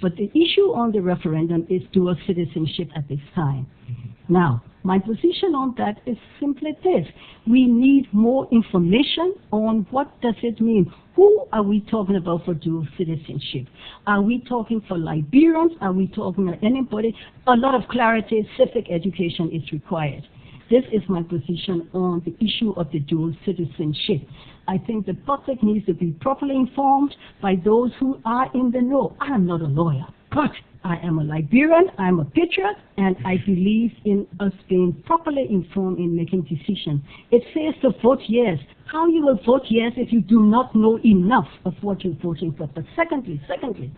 But the issue on the referendum is dual citizenship at this time. Now, my position on that is simply this. We need more information on what does it mean. Who are we talking about for dual citizenship? Are we talking for Liberians? Are we talking for anybody? A lot of clarity, civic education is required. This is my position on the issue of the dual citizenship. I think the public needs to be properly informed by those who are in the know. I am not a lawyer, but I am a Liberian, I'm a patriot, and I believe in us being properly informed in making decisions. It says to vote yes. How you will vote yes if you do not know enough of what you're voting for? But secondly,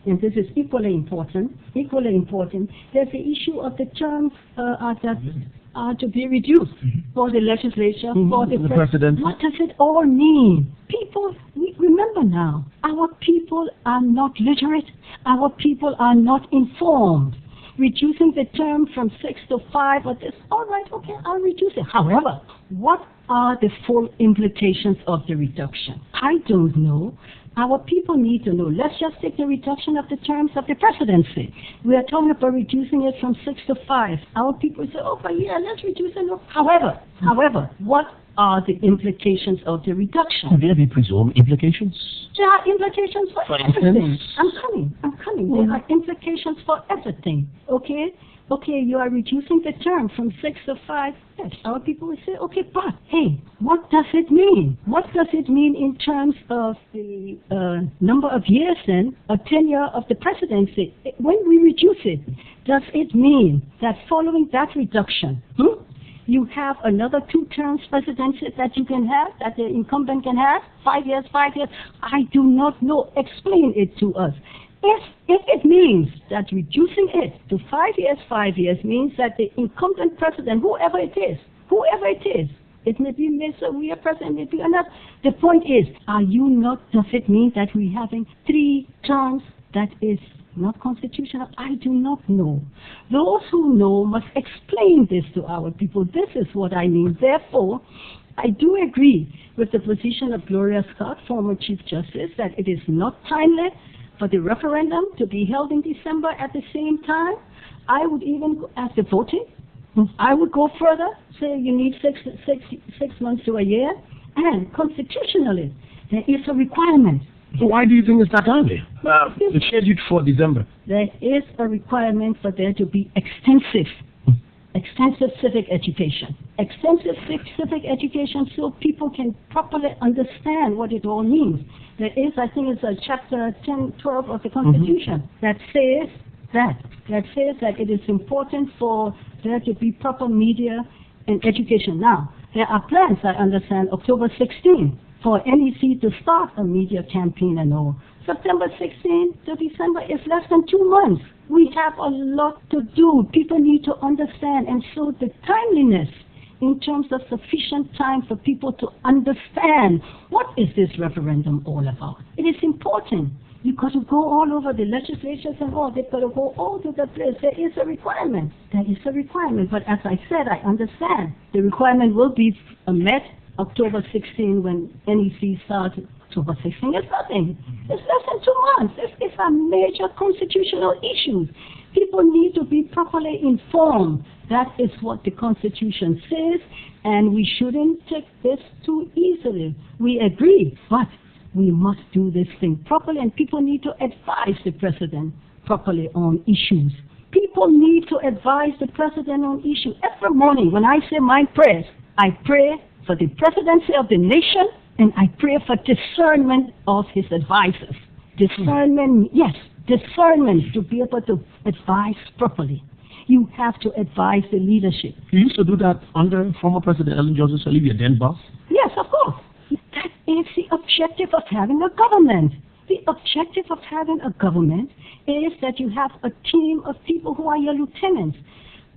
and this is equally important, there's the issue of the terms to be reduced for the legislature, for the president. What does it all mean? People, remember now, our people are not literate. Our people are not informed. Reducing the term from 6 to 5, or this, all right, okay, I'll reduce it. However, what are the full implications of the reduction? I don't know. Our people need to know. Let's just take the reduction of the terms of the presidency. We are talking about reducing it from 6 to 5. Our people say, oh, but yeah, let's reduce it. However, what are the implications of the reduction? Can there be presumed implications? There are implications for everything. I'm coming. There are implications for everything. Okay, you are reducing the term from 6 to 5. Yes, our people will say, okay, but hey, what does it mean? What does it mean in terms of the number of years then, a tenure of the presidency? When we reduce it, does it mean that following that reduction, you have another 2 terms presidency that you can have, that the incumbent can have? 5 years? I do not know. Explain it to us. If it means that reducing it to 5 years means that the incumbent president, whoever it is, it may be Mr. We are president, it may be another. The point is, does it mean that we're having 3 terms that is not constitutional? I do not know. Those who know must explain this to our people. This is what I mean. Therefore, I do agree with the position of Gloria Scott, former Chief Justice, that it is not timely for the referendum to be held in December at the same time. I would even go as the voting. I would go further, say you need 6 months to a year, and constitutionally, there is a requirement. So why do you think it's not timely? It's scheduled for December. There is a requirement for there to be extensive civic education. So people can properly understand what it all means. There is, I think it's chapter 10, 12 of the Constitution that says that it is important for there to be proper media and education. Now, there are plans, I understand, October 16 for NEC to start a media campaign and all. September 16 to December is less than 2 months. We have a lot to do. People need to understand, and so the timeliness in terms of sufficient time for people to understand what is this referendum all about. It is important. You've got to go all over the legislatures and all. They've got to go all to the place. There is a requirement. But as I said, I understand. The requirement will be met October 16 when NEC starts. October 16 is nothing. It's less than 2 months. It's a major constitutional issue. People need to be properly informed. That is what the Constitution says, and we shouldn't take this too easily. We agree, but we must do this thing properly, and people need to advise the president properly on issues. People need to advise the president on issues. Every morning when I say my prayers, I pray for the presidency of the nation, and I pray for discernment of his advisors. Discernment, yes, discernment to be able to advise properly. You have to advise the leadership. You used to do that under former President Ellen Johnson Sirleaf, your then boss? Yes, of course. That is the objective of having a government. The objective of having a government is that you have a team of people who are your lieutenants.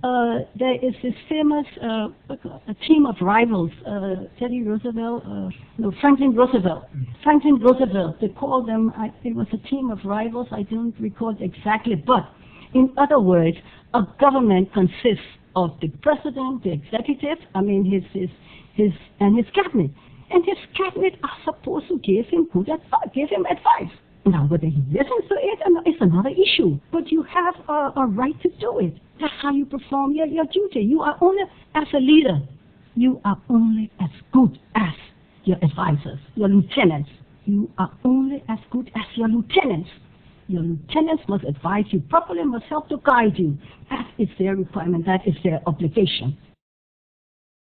There is this famous a team of rivals, Franklin Roosevelt. Franklin Roosevelt, they called them, it was a team of rivals, I don't recall exactly, but in other words, a government consists of the president, the executive, his cabinet. And his cabinet are supposed to give him advice. Now, whether he listens to it or not, it's another issue. But you have a right to do it. That's how you perform your duty. You are only, as a leader, you are only as good as your advisors, your lieutenants. You are only as good as your lieutenants. Your lieutenants must advise you properly, must help to guide you. That is their requirement. That is their obligation.